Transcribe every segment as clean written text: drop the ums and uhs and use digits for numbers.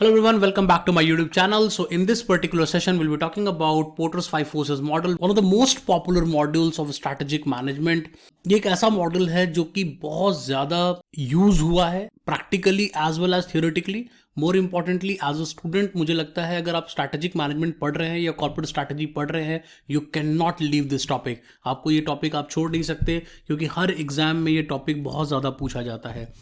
Hello everyone, welcome back to my YouTube channel. So in this particular session, we'll be talking about Porter's 5 Forces model, one of the most popular modules of strategic management. ये एक ऐसा model है जो कि बहुत ज्यादा use हुआ है practically as well as theoretically. More importantly as a student मुझे लगता है अगर आप स्ट्रैटेजिक मैनेजमेंट पढ़ रहे हैं या कॉर्पोरेट स्ट्रैटेजी पढ़ रहे हैं, you can not leave this topic. आपको ये टॉपिक आप छोड़ नहीं सकते क्योंकि हर एग्जाम में ये टॉपिक बहुत ज्यादा पूछा जाता है.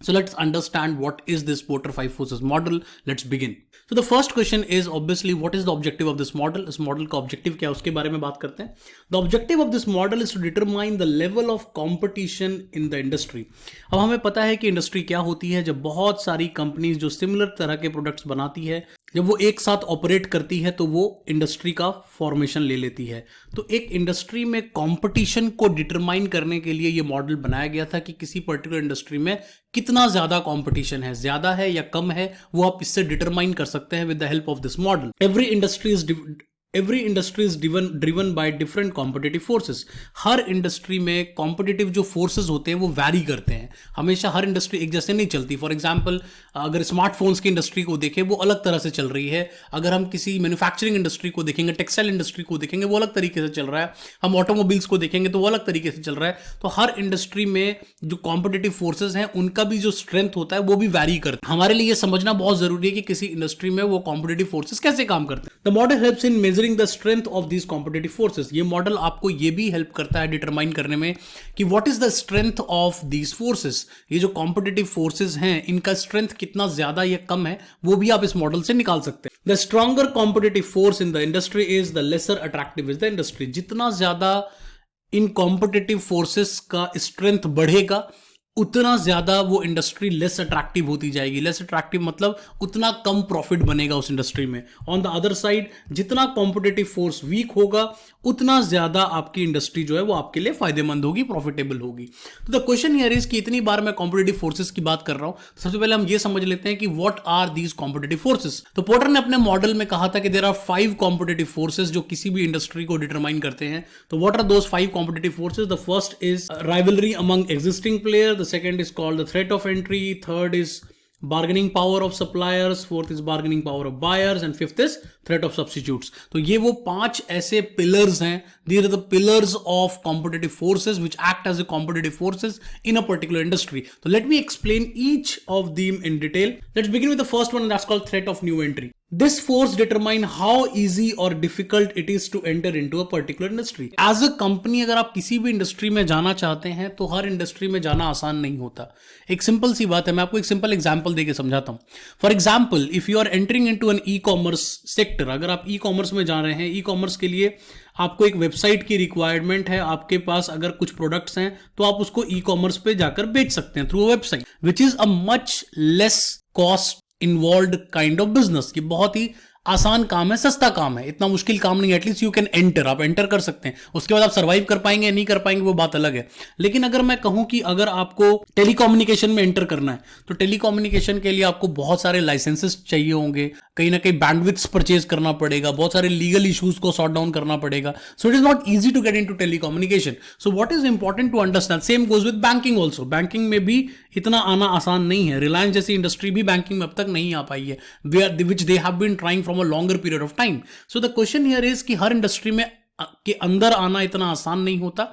So let's understand what is this Porter 5 Forces model. Let's begin. So the first question is obviously what is the objective of this model? इस मॉडल का ऑब्जेक्टिव क्या है उसके बारे में बात करते हैं. The objective of this model is to determine the level of competition in the industry. अब हमें पता है कि इंडस्ट्री क्या होती है. जब बहुत सारी कंपनीज जो सिमिलर तरह के प्रोडक्ट्स बनाती है, जब वो एक साथ ऑपरेट करती है तो वो इंडस्ट्री का फॉर्मेशन ले लेती है. तो एक इंडस्ट्री में कंपटीशन को डिटरमाइन करने के लिए ये मॉडल बनाया गया था कि किसी पर्टिकुलर इंडस्ट्री में कितना ज्यादा कंपटीशन है, ज्यादा है या कम है, वो आप इससे डिटरमाइन कर सकते हैं with the help of this model. Every industry is driven by different competitive forces. Her industry में कॉम्पिटिटिव जो फोर्सेस होते हैं वो वैरी करते हैं. हमेशा हर इंडस्ट्री एक जैसे नहीं चलती. फॉर एग्जांपल अगर स्मार्टफोन्स की इंडस्ट्री को देखें वो अलग तरह से चल रही है. अगर हम किसी मैन्युफैक्चरिंग इंडस्ट्री को देखेंगे, टेक्सटाइल इंडस्ट्री को देखेंगे, वो अलग तरीके से चल रहा है. हम ऑटोमोबाइल्स को देखेंगे तो वो अलग तरीके से चल रहा है. तो हर इंडस्ट्री में जो कॉम्पिटिटिव फोर्सेस हैं उनका भी जो स्ट्रेंथ होता है वो भी वैरी करता है. हमारे लिए ये समझना बहुत जरूरी है कि किसी इंडस्ट्री में वो कॉम्पिटिटिव फोर्सेस कैसे काम करते हैं. The model helps in measuring the strength of these competitive forces. ये मॉडल आपको ये भी हेल्प करता है डिटरमाइन करने में कि what is the strength of these forces. ये जो कॉम्पिटिटिव फोर्सेस हैं इनका स्ट्रेंथ कितना ज्यादा या कम है वो भी आप इस मॉडल से निकाल सकते हैं. The stronger competitive force in the industry is the lesser attractive is the industry. जितना ज्यादा इन कॉम्पिटिटिव फोर्सेस का स्ट्रेंथ बढ़ेगा उतना ज्यादा वो इंडस्ट्री लेस अट्रैक्टिव होती जाएगी. लेस अट्रैक्टिव मतलब उतना कम प्रॉफिट बनेगा उस इंडस्ट्री में. ऑन द अदर साइड जितना कॉम्पिटिटिव फोर्स वीक होगा उतना ज्यादा आपकी इंडस्ट्री जो है वो आपके लिए फायदेमंद होगी, प्रॉफिटेबल होगी. तो द क्वेश्चन हियर इज कि इतनी बार मैं कॉम्पिटिटिव फोर्सेस की बात कर रहा हूं, तो सबसे पहले हम ये समझ लेते हैं कि what are these competitive forces. तो पोर्टर ने अपने मॉडल में कहा था कि देयर आर 5 कॉम्पिटिटिव फोर्सेस जो किसी भी इंडस्ट्री को डिटरमाइन करते हैं. तो what are those 5 competitive forces. The first is rivalry among existing player. The second is called the threat of entry. Third is bargaining power of suppliers. Fourth is bargaining power of buyers. And fifth is threat of substitutes. तो ये वो 5 ऐसे pillars हैं. These are the pillars of competitive forces which act as a competitive forces in a particular industry. So let me explain each of them in detail. Let's begin with the first one, and that's called threat of new entry. This force determine how easy or difficult it is to enter into a particular industry. As a company अगर आप किसी भी industry में जाना चाहते हैं तो हर industry में जाना आसान नहीं होता. एक सिंपल सी बात है, मैं आपको एक सिंपल एग्जांपल देके समझाता हूं. For example if you are entering into an e commerce sector, अगर आप ई कॉमर्स में जा रहे हैं, ई कॉमर्स के लिए आपको एक वेबसाइट की रिक्वायरमेंट है. आपके पास अगर कुछ प्रोडक्ट्स हैं तो आप उसको ई कॉमर्स पे जाकर बेच सकते हैं through a website, which is a much less cost involve kind of business. ये बहुत ही आसान काम है, सस्ता काम है, इतना मुश्किल काम नहीं है. एटलीस्ट यू कैन एंटर, आप एंटर कर सकते हैं. उसके बाद आप सर्वाइव कर पाएंगे या नहीं कर पाएंगे वो बात अलग है. लेकिन अगर मैं कहूं कि अगर आपको टेलीकम्युनिकेशन में एंटर करना है तो टेलीकम्युनिकेशन के लिए आपको बहुत सारे लाइसेंसेस चाहिए होंगे, कहीं ना कहीं बैंडविड्थ परचेज करना पड़ेगा, बहुत सारे लीगल इश्यूज को सॉर्ट डाउन करना पड़ेगा. So it is not easy to get into telecommunication. So what is important to understand, same goes with banking also. Banking में भी इतना आना आसान नहीं है. रिलायंस जैसी इंडस्ट्री भी बैंकिंग में अब तक नहीं आ पाई है, which they have been trying from a longer period of time. So the question here is कि हर इंडस्ट्री में के अंदर आना इतना आसान नहीं होता.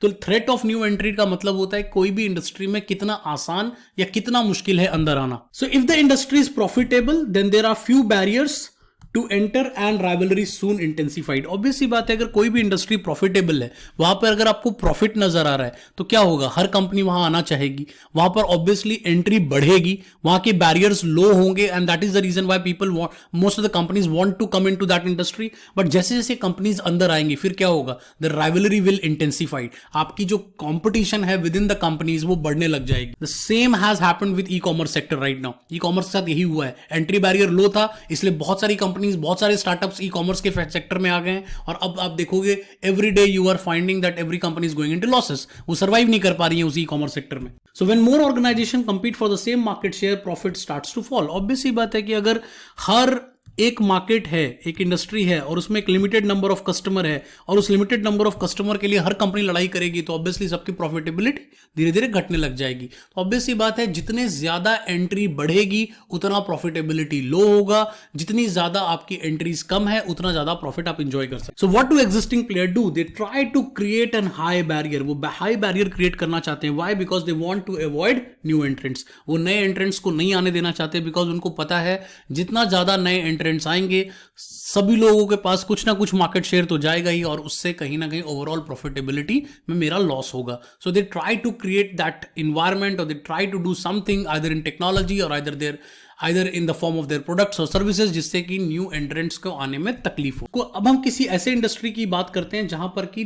तो थ्रेट ऑफ न्यू एंट्री का मतलब होता है कोई भी इंडस्ट्री में कितना आसान या कितना मुश्किल है अंदर आना. So if the industry is profitable then there are few barriers to enter and rivalry soon intensified. Obviously बात है अगर कोई भी इंडस्ट्री प्रॉफिटेबल है, वहां पर अगर आपको प्रॉफिट नजर आ रहा है तो क्या होगा, हर कंपनी वहां आना चाहेगी, वहां पर ऑब्वियसली एंट्री बढ़ेगी, वहां के बैरियर्स लो होंगे and that is the reason why people most of the companies want to come into that industry. But जैसे जैसे कंपनीज अंदर आएंगी फिर क्या होगा, द राइवलरी विल इंटेंसिफाइड. आपकी जो कॉम्पिटिशन है विद इन द कंपनीज वो बढ़ने लग जाएगी. The same has happened with E commerce sector right now. E commerce के साथ यही हुआ है, एंट्री बैरियर लो था इसलिए बहुत सारी कंपनीज, बहुत सारे स्टार्टअप्स ई कॉमर्स के सेक्टर में आ गए हैं. और अब आप देखोगे every day you are finding that every company is going into losses. वो सर्वाइव नहीं कर पा रही है उस ई कॉमर्स सेक्टर में. So when more organization compete for the same market share, profit starts to fall. Obviously बात है कि अगर हर एक मार्केट है, एक इंडस्ट्री है और उसमें एक लिमिटेड नंबर ऑफ कस्टमर है और उस लिमिटेड नंबर ऑफ कस्टमर के लिए हर कंपनी लड़ाई करेगी तो ऑब्वियसली सबकी प्रॉफिटेबिलिटी धीरे धीरे घटने लग जाएगी। तो ऑब्वियसली बात है, जितने ज्यादा एंट्री बढ़ेगी उतना प्रॉफिटेबिलिटी लो होगा, जितनी ज्यादा आपकी एंट्रीज कम है उतना ज्यादा प्रॉफिट आप इंजॉय कर सकते। So what do existing player do? They try to create an high barrier. वो हाई बैरियर क्रिएट करना चाहते हैं। Why? Because they want to avoid new entrants. वो नए एंट्रेंट्स को नहीं आने देना चाहते, बिकॉज उनको पता है जितना ज्यादा नए एंट्रेंट्स आएंगे सभी लोगों के पास कुछ ना कुछ मार्केट शेयर तो जाएगा ही और उससे कहीं ना कहीं ओवरऑल प्रॉफिटेबिलिटी में मेरा लॉस होगा। So they try to create that environment और they try to do something either in technology और either in the form of their products और सर्विसेज, जिससे कि न्यू एंट्रेंट्स को आने में तकलीफ हो। अब हम किसी ऐसे इंडस्ट्री की बात करते हैं जहां पर कि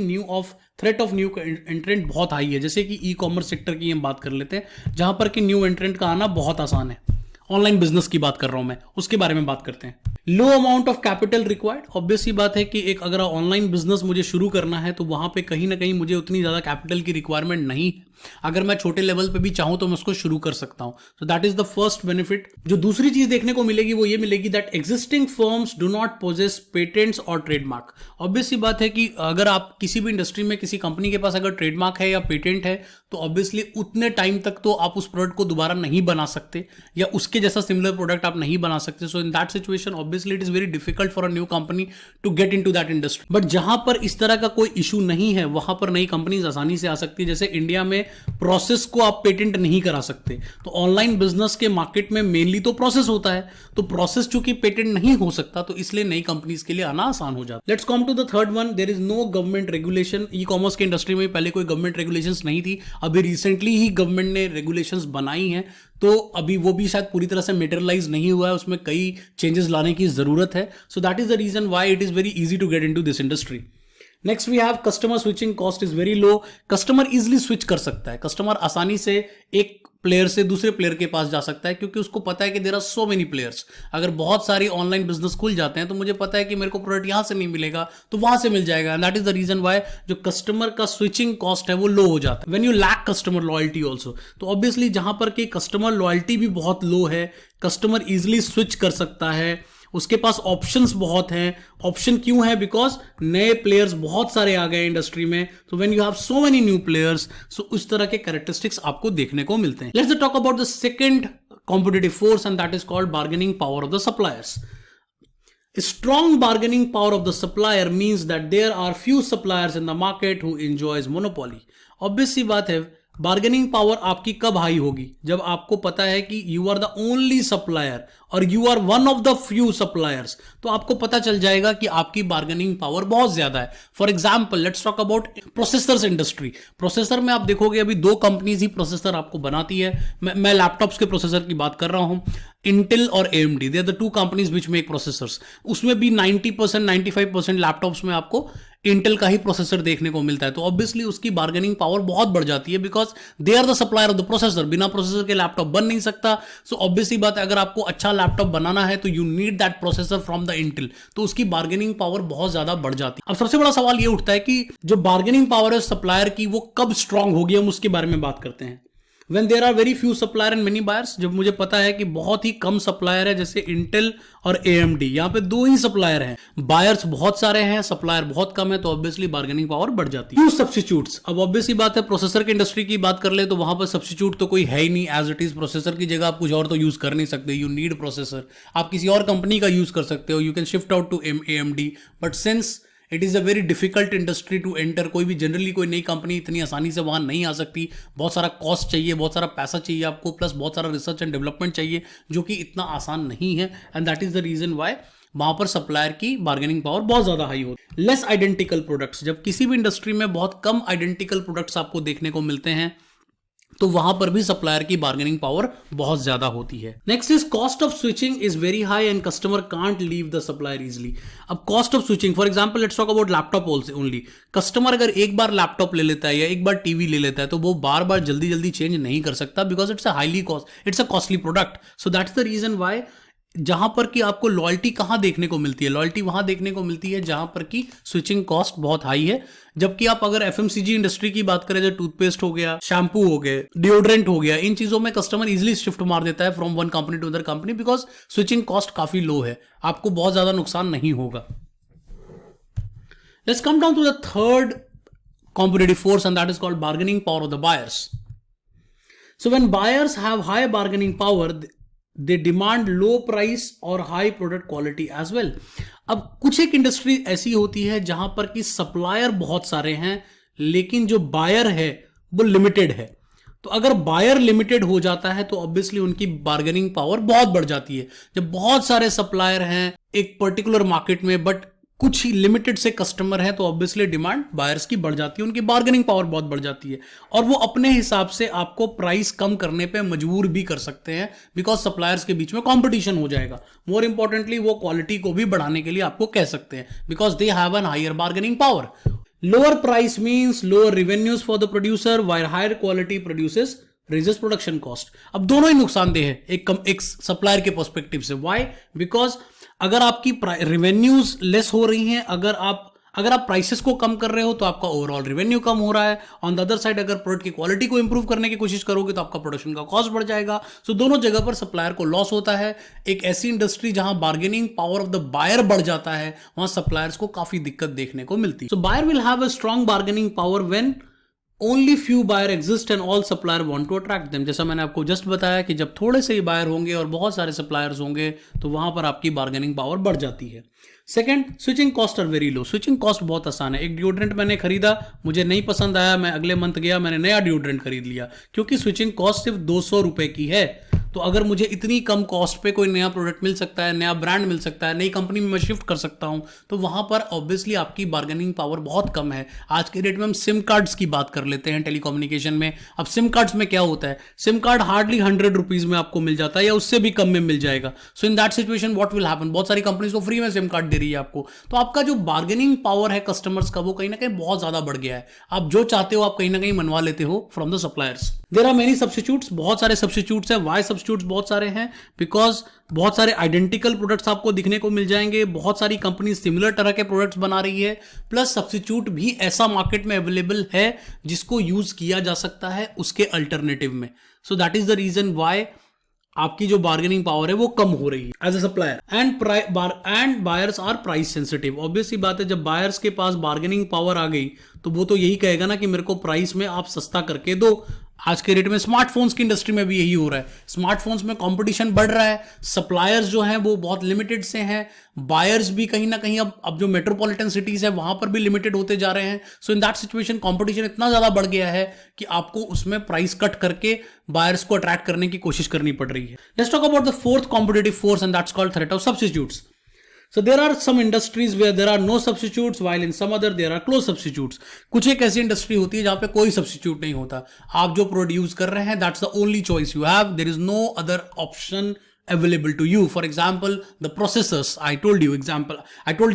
थ्रेट ऑफ न्यू एंट्रेंट बहुत हाई है, जैसे कि ई कॉमर्स सेक्टर की हम बात कर लेते हैं, जहां पर कि न्यू एंट्रेंट का आना बहुत आसान है। ऑनलाइन बिजनेस की बात कर रहा हूं मैं, उसके बारे में बात करते हैं। Low amount of capital required. Obvious ही बात है कि एक अगर ऑनलाइन बिजनेस मुझे शुरू करना है तो वहां पे कहीं ना कहीं मुझे उतनी ज्यादा कैपिटल की रिक्वायरमेंट नहीं है। अगर मैं छोटे लेवल पे भी चाहूं तो मैं उसको शुरू कर सकता हूं। सो that is the first benefit. जो दूसरी चीज देखने को मिलेगी वो ये मिलेगी that existing firms do not possess patents और ट्रेडमार्क। ऑब्वियस ही बात है कि अगर आप किसी भी इंडस्ट्री में किसी कंपनी के पास अगर ट्रेडमार्क है या पेटेंट है तो ऑब्वियसली उतने टाइम तक तो आप उस प्रोडक्ट को दोबारा नहीं बना सकते या उसके जैसा सिमिलर प्रोडक्ट आप नहीं बना सकते। So in that situation obviously it is very difficult for a new company to get into that industry. But जहां पर इस तरह का कोई इशू नहीं है वहां पर नई कंपनीज आसानी से आ सकती है। जैसे इंडिया में प्रोसेस को आप पेटेंट नहीं करा सकते, तो ऑनलाइन बिजनेस के मार्केट में मेनली तो प्रोसेस होता है, तो प्रोसेस चूंकि पेटेंट नहीं हो सकता तो इसलिए नई कंपनीज के लिए आना आसान हो जाता है। Let's come to the third one, there is no government regulation. E commerce के इंडस्ट्री में पहले कोई गवर्नमेंट रेगुलेशंस नहीं थी, अभी रिसेंटली ही गवर्नमेंट ने रेगुलेशंस बनाई हैं, तो अभी वो भी शायद पूरी तरह से मेटेरियलाइज नहीं हुआ है, उसमें कई चेंजेस लाने की जरूरत है। So that is the reason why it is very easy to get into this industry. Next we have customer switching cost is very low. Customer easily switch कर सकता है, कस्टमर आसानी से एक प्लेयर से दूसरे प्लेयर के पास जा सकता है क्योंकि उसको पता है कि there are so many players. अगर बहुत सारी ऑनलाइन बिजनेस खुल जाते हैं तो मुझे पता है कि मेरे को प्रोडक्ट यहां से नहीं मिलेगा तो वहां से मिल जाएगा। And that is the reason why जो कस्टमर का स्विचिंग कॉस्ट है वो लो हो जाता है। When you lack customer loyalty also, तो ऑब्वियसली जहां पर कि कस्टमर लॉयल्टी भी बहुत लो है, कस्टमर इजिली स्विच कर सकता है, उसके पास ऑप्शंस बहुत हैं। ऑप्शन क्यों है? बिकॉज नए प्लेयर्स बहुत सारे आ गए इंडस्ट्री में, तो when you have so many new players, so उस तरह के कैरेक्टरिस्टिक्स आपको देखने को मिलते हैं। Let's talk about the second competitive force and that is called bargaining power of the suppliers. Strong bargaining power of the supplier means that there are few suppliers in the market who enjoys monopoly. Obvious सी बात है, bargaining power आपकी कब high होगी? जब आपको पता है कि you are the only supplier और you are one of the few suppliers, तो आपको पता चल जाएगा कि आपकी बार्गेनिंग पावर बहुत ज्यादा है। For example let's talk about processors industry. Processor में आप देखोगे अभी दो कंपनीज ही प्रोसेसर आपको बनाती है। मैं लैपटॉप्स के प्रोसेसर की बात कर रहा हूं, इंटेल और AMD, they are the two companies which make processors. उसमें भी 90% 95% लैपटॉप्स में आपको इंटेल का ही प्रोसेसर देखने को मिलता है, तो ऑब्वियसली उसकी बार्गेनिंग पावर बहुत बढ़ जाती है because they are the supplier of the processor. बिना प्रोसेसर के लैपटॉप बन नहीं सकता। सो ऑब्वियसली बात है, अगर आपको अच्छा लैपटॉप बनाना है तो you need that processor from the Intel, तो उसकी बार्गेनिंग पावर बहुत ज्यादा बढ़ जाती है। अब सबसे बड़ा सवाल ये उठता है कि जो बार्गेनिंग पावर है सप्लायर की वो कब स्ट्रांग होगी, हम उसके बारे में बात करते हैं। When there are very few supplier and many buyers, जब मुझे पता है कि बहुत ही कम सप्लायर है, जैसे इंटेल और AMD, यहां पे दो ही सप्लायर हैं, बायर्स बहुत सारे हैं, सप्लायर बहुत कम है, तो ऑब्वियसली बार्गेनिंग पावर बढ़ जाती है। सब्स्टिट्यूट्स, अब ऑब्वियसली बात है प्रोसेसर की इंडस्ट्री की बात कर ले तो वहां पर सब्स्टिट्यूट तो कोई है ही नहीं। एज इट इज प्रोसेसर की जगह आप कुछ और तो यूज कर नहीं सकते, यू नीड प्रोसेसर। आप किसी और कंपनी का यूज कर सकते हो, you can shift out to AMD, but since it is a very difficult industry to enter, कोई भी जनरली कोई नई कंपनी इतनी आसानी से वहां नहीं आ सकती। बहुत सारा कॉस्ट चाहिए, बहुत सारा पैसा चाहिए आपको, प्लस बहुत सारा रिसर्च एंड डेवलपमेंट चाहिए जो कि इतना आसान नहीं है। And that is the reason why वहां पर सप्लायर की बार्गेनिंग पावर बहुत ज्यादा हाई होती है। लेस आइडेंटिकल प्रोडक्ट्स, जब किसी भी इंडस्ट्री में बहुत कम आइडेंटिकल प्रोडक्ट्स आपको देखने को मिलते हैं तो वहां पर भी सप्लायर की बार्गेनिंग पावर बहुत ज्यादा होती है। Next is cost of switching is very high and customer can't leave the supplier easily. अब cost of switching, for example let's talk about laptop only. Customer अगर एक बार लैपटॉप ले लेता है या एक बार टीवी ले लेता है तो वो बार बार जल्दी जल्दी चेंज नहीं कर सकता because it's a highly cost, it's a costly product. So that's the reason why जहां पर कि आपको लॉयल्टी कहां देखने को मिलती है, लॉयल्टी वहां देखने को मिलती है जहां पर कि स्विचिंग कॉस्ट बहुत हाई है। जबकि आप अगर एफएमसीजी इंडस्ट्री की बात करें, जो टूथपेस्ट हो गया, शैम्पू हो गए, डिओड्रेंट हो गया, इन चीजों में कस्टमर इजिली शिफ्ट मार देता है from one company to other company, because switching cost काफी लो है, आपको बहुत ज्यादा नुकसान नहीं होगा। Let's come down to the third competitive force, and that is called bargaining power of the buyers. So when buyers have high bargaining power, they demand low price or high product quality as well. अब कुछ एक industry ऐसी होती है जहां पर कि supplier बहुत सारे हैं लेकिन जो बायर है वो लिमिटेड है। तो अगर बायर लिमिटेड हो जाता है तो ऑब्वियसली उनकी बार्गेनिंग पावर बहुत बढ़ जाती है। जब बहुत सारे सप्लायर हैं एक पर्टिकुलर मार्केट में बट कुछ ही लिमिटेड से कस्टमर है तो ऑब्वियसली डिमांड बायर्स की बढ़ जाती है, उनकी बार्गेनिंग पावर बहुत बढ़ जाती है और वो अपने हिसाब से आपको प्राइस कम करने पे मजबूर भी कर सकते हैं, बिकॉज सप्लायर्स के बीच में कंपटीशन हो जाएगा। मोर इंपॉर्टेंटली वो क्वालिटी को भी बढ़ाने के लिए आपको कह सकते हैं, because they have an higher bargaining power. Lower price means lower revenues for the producer, while higher quality produces raises production cost. अब दोनों ही नुकसानदेह है एक सप्लायर के पर्सपेक्टिव से। व्हाई? बिकॉज अगर आपकी रेवेन्यूज लेस हो रही हैं, अगर आप प्राइसेस को कम कर रहे हो तो आपका ओवरऑल रेवेन्यू कम हो रहा है। ऑन द अदर साइड अगर प्रोडक्ट की क्वालिटी को इंप्रूव करने की कोशिश करोगे तो आपका प्रोडक्शन का कॉस्ट बढ़ जाएगा। सो दोनों जगह पर सप्लायर को लॉस होता है। एक ऐसी इंडस्ट्री जहां bargaining power of the buyer बढ़ जाता है वहां सप्लायर्स को काफी दिक्कत देखने को मिलती है। So buyer will have a strong bargaining power when only few buyer exist and all supplier want to attract them. जैसा मैंने आपको जस्ट बताया कि जब थोड़े से ही बायर होंगे और बहुत सारे सप्लायर्स होंगे तो वहां पर आपकी बार्गेनिंग पावर बढ़ जाती है। Second, switching cost are very low. Switching cost बहुत आसान है। एक डिओड्रेंट मैंने खरीदा, मुझे नहीं पसंद आया, मैं अगले मंथ गया मैंने नया डिओड्रेंट खरीद लिया, क्योंकि स्विचिंग कॉस्ट सिर्फ 200 रुपए की है। तो अगर मुझे इतनी कम कॉस्ट पे कोई नया प्रोडक्ट मिल सकता है, नया ब्रांड मिल सकता है, नई कंपनी में मैं शिफ्ट कर सकता हूं, तो वहां पर ऑब्वियसली आपकी बार्गेनिंग पावर बहुत कम है। आज के डेट में हम सिम कार्ड्स की बात कर लेते हैं टेलीकम्युनिकेशन में। अब सिम कार्ड्स में क्या होता है, सिम कार्ड हार्डली 100 रुपीज में आपको मिल जाता है या उससे भी कम में मिल जाएगा। So in that situation what will happen, बहुत सारी कंपनीज तो फ्री में सिम कार्ड दे रही है आपको, तो आपका जो बार्गेनिंग पावर है कस्टमर्स का वो कहीं ना कहीं बहुत ज्यादा बढ़ गया है। आप जो चाहते हो आप कहीं ना कहीं मनवा लेते हो from the suppliers. There are many substitutes, बहुत सारे सब्स्टिट्यूट्स है। वाई सब्स्टिट्यूट्स बहुत सारे हैं? बिकॉज बहुत सारे आइडेंटिकल प्रोडक्ट्स आपको दिखने को मिल जाएंगे, बहुत सारी कंपनी सिमिलर तरह के प्रोडक्ट्स बना रही है, प्लस सब्स्टिट्यूट भी ऐसा मार्केट में अवेलेबल है जिसको यूज किया जा सकता है उसके अल्टरनेटिव में। So that is the reason why आपकी जो बार्गेनिंग पावर है वो कम हो रही है as a supplier. And buyers are price sensitive. Obviously बात है, जब बायर्स के पास बार्गेनिंग पावर आ गई तो वो तो यही कहेगा ना कि मेरे को प्राइस में आप सस्ता करके दो। आज के रेट में स्मार्टफोन्स की इंडस्ट्री में भी यही हो रहा है। स्मार्टफोन्स में कंपटीशन बढ़ रहा है, सप्लायर्स जो हैं वो बहुत लिमिटेड से हैं, बायर्स भी कहीं ना कहीं अब जो मेट्रोपॉलिटन सिटीज है वहां पर भी लिमिटेड होते जा रहे हैं। सो इन दैट सिचुएशन कंपटीशन इतना ज्यादा बढ़ गया है कि आपको उसमें प्राइस कट करके बायर्स को अट्रैक्ट करने की कोशिश करनी पड़ रही है। Let's talk about the fourth competitive force and that's called threat of substitutes. So there are some industries where there are no substitutes, while in some other there are close substitutes. कुछ एक ऐसी industry होती है जहां पे कोई substitute नहीं होता। आप जो प्रोड्यूस कर रहे हैं that's the only choice you have. There is no other option available to you. For example, the processors. I told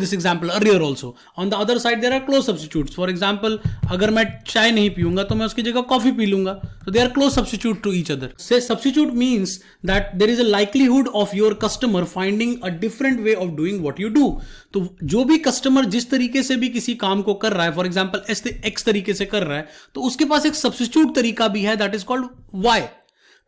this example earlier also. On the other side, there are close substitutes. For example, अगर मैं चाय नहीं पीऊंगा तो मैं उसकी जगह coffee P लूंगा. So they are close substitute to each other. Say substitute means that there is a likelihood of your customer finding a different way of doing what you do. तो जो भी कस्टमर जिस तरीके से भी किसी काम को कर रहा है, फॉर एग्जाम्पल एक्स तरीके से कर रहा है, तो उसके पास एक सब्स्टिट्यूट तरीका भी है, दैट इज कॉल्ड वाई।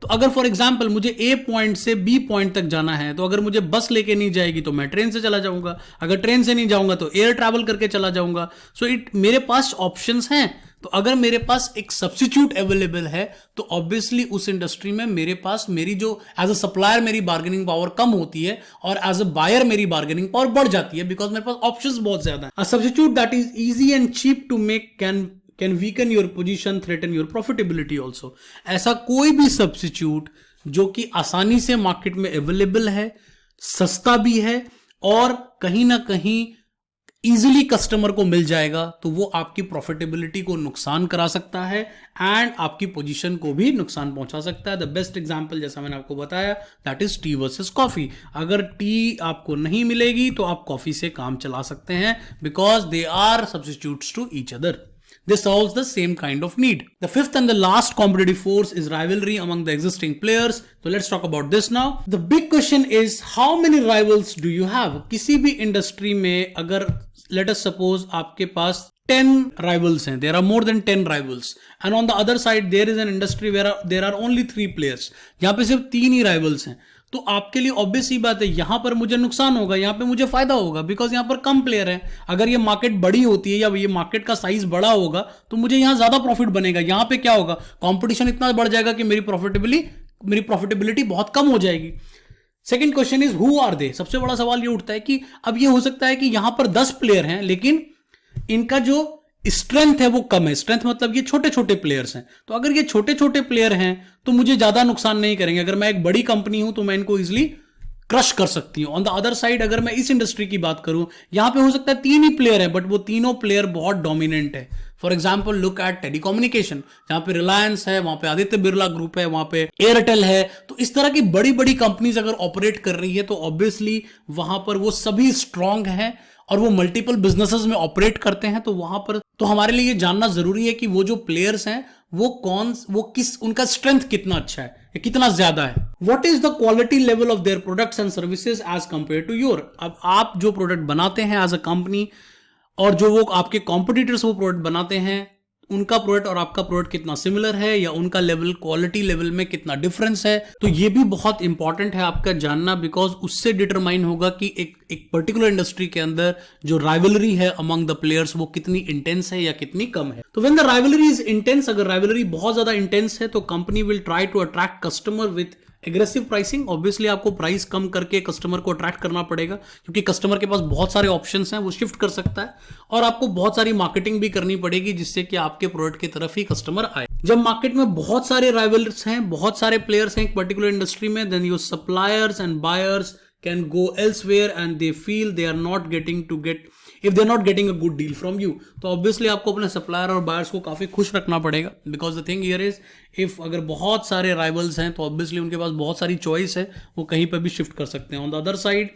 तो अगर फॉर एग्जाम्पल मुझे ए पॉइंट से बी पॉइंट तक जाना है, तो अगर मुझे बस लेके नहीं जाएगी तो मैं ट्रेन से चला जाऊंगा, अगर ट्रेन से नहीं जाऊंगा तो एयर ट्रैवल करके चला जाऊंगा। सो मेरे पास ऑप्शंस हैं। तो अगर मेरे पास एक सब्स्टिट्यूट अवेलेबल है तो ऑब्वियसली उस इंडस्ट्री में मेरे पास मेरी जो एज अ सप्लायर मेरी बार्गेनिंग पावर कम होती है और एज अ बायर मेरी बार्गेनिंग पावर बढ़ जाती है, बिकॉज मेरे पास ऑप्शंस बहुत ज्यादा है। A substitute that is easy and cheap to make can weaken your position, threaten your profitability also. ऐसा कोई भी सब्स्टिट्यूट जो कि आसानी से मार्केट में अवेलेबल है, सस्ता भी है और कहीं ना कहीं इजीली कस्टमर को मिल जाएगा, तो वो आपकी प्रॉफिटेबिलिटी को नुकसान करा सकता है एंड आपकी पोजीशन को भी नुकसान पहुंचा सकता है। द बेस्ट एग्जांपल जैसा मैंने आपको बताया, that is T versus coffee. अगर टी आपको नहीं मिलेगी तो आप कॉफी से काम चला सकते हैं, because they are substitutes to each other. This solves the same kind of need. The fifth and the last competitive force is rivalry among the existing players. So let's talk about this now. The big question is how many rivals do you have? किसी भी industry में अगर let us suppose आपके पास 10 rivals हैं, there are more than 10 rivals, and on the other side there is an industry where there are only 3 players. यहाँ पे सिर्फ 3 ही rivals हैं, तो आपके लिए ऑब्वियस ही बात है यहां पर मुझे नुकसान होगा, यहां पे मुझे फायदा होगा, बिकॉज यहां पर कम प्लेयर हैं. अगर ये मार्केट बड़ी होती है या ये मार्केट का साइज बड़ा होगा तो मुझे यहां ज्यादा प्रॉफिट बनेगा. यहां पे क्या होगा, कंपटीशन इतना बढ़ जाएगा कि मेरी प्रॉफिटेबिलिटी बहुत कम हो जाएगी. Second question is who are they. सबसे बड़ा सवाल ये उठता है कि अब ये हो सकता है कि यहां पर 10 प्लेयर हैं लेकिन इनका जो स्ट्रेंथ है वो कम है. स्ट्रेंथ मतलब ये छोटे छोटे प्लेयर्स हैं. तो अगर ये छोटे छोटे प्लेयर हैं तो मुझे ज्यादा नुकसान नहीं करेंगे. अगर मैं एक बड़ी कंपनी हूं तो मैं इनको इजिली क्रश कर सकती हूं. ऑन द अदर साइड अगर मैं इस इंडस्ट्री की बात करूं, यहां पे हो सकता है 3 ही प्लेयर है बट वो तीनों प्लेयर बहुत डोमिनेंट है. For example look at telecommunication, जहां पे रिलायंस है, वहां पे आदित्य बिरला ग्रुप है, वहां पे एयरटेल है. तो इस तरह की बड़ी बड़ी कंपनीज अगर ऑपरेट कर रही है तो ऑब्वियसली वहां पर वो सभी स्ट्रांग हैं और वो मल्टीपल बिजनेसेस में ऑपरेट करते हैं. तो वहां पर तो हमारे लिए ये जानना जरूरी है कि वो जो प्लेयर्स हैं वो किस उनका स्ट्रेंथ कितना अच्छा है या कितना ज्यादा है. What is the quality level of their products and services as compare to your. अब आप जो प्रोडक्ट बनाते हैं एज अ कंपनी और जो वो आपके कॉम्पिटिटर्स वो प्रोडक्ट बनाते हैं, उनका प्रोडक्ट और आपका प्रोडक्ट कितना सिमिलर है या उनका लेवल क्वालिटी लेवल में कितना डिफरेंस है. तो ये भी बहुत इंपॉर्टेंट है आपका जानना, बिकॉज उससे डिटरमाइन होगा कि एक पर्टिकुलर इंडस्ट्री के अंदर जो राइवलरी है अमंग द प्लेयर्स वो कितनी इंटेंस है या कितनी कम है. तो when the rivalry is intense, अगर राइवलरी बहुत ज्यादा इंटेंस है तो company will try to attract customer with aggressive pricing. Obviously आपको प्राइस कम करके कस्टमर को अट्रैक्ट करना पड़ेगा क्योंकि कस्टमर के पास बहुत सारे ऑप्शंस हैं, वो शिफ्ट कर सकता है. और आपको बहुत सारी मार्केटिंग भी करनी पड़ेगी जिससे कि आपके प्रोडक्ट की तरफ ही कस्टमर आए. जब मार्केट में बहुत सारे राइवल्स हैं, बहुत सारे प्लेयर्स हैं एक पर्टिकुलर इंडस्ट्री में, then your suppliers and buyers can go elsewhere and they feel they are not getting if they're not getting a good deal from you. तो ऑब्वियसली आपको अपने सप्लायर और बायर्स को काफी खुश रखना पड़ेगा, because the thing here is if अगर बहुत सारे राइवल्स हैं तो ऑब्वियसली उनके पास बहुत सारी चॉइस है, वो कहीं पर भी शिफ्ट कर सकते हैं. On the other side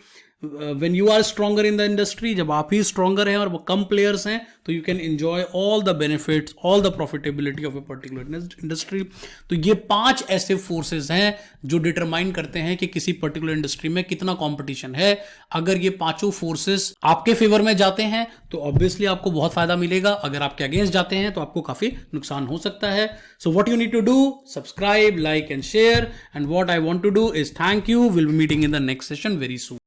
when you are stronger in the industry, जब आप ही stronger हैं और वो कम players हैं तो you can enjoy all the benefits, all the profitability of a particular industry. तो ये 5 ऐसे forces हैं जो determine करते हैं कि किसी particular industry में कितना competition है. अगर ये 5 forces आपके favor में जाते हैं तो obviously आपको बहुत फायदा मिलेगा. अगर आपके against जाते हैं तो आपको काफी नुकसान हो सकता है. So what you need to do, subscribe, like and share, and what I want to do is thank you. We'll be meeting in the next session very soon.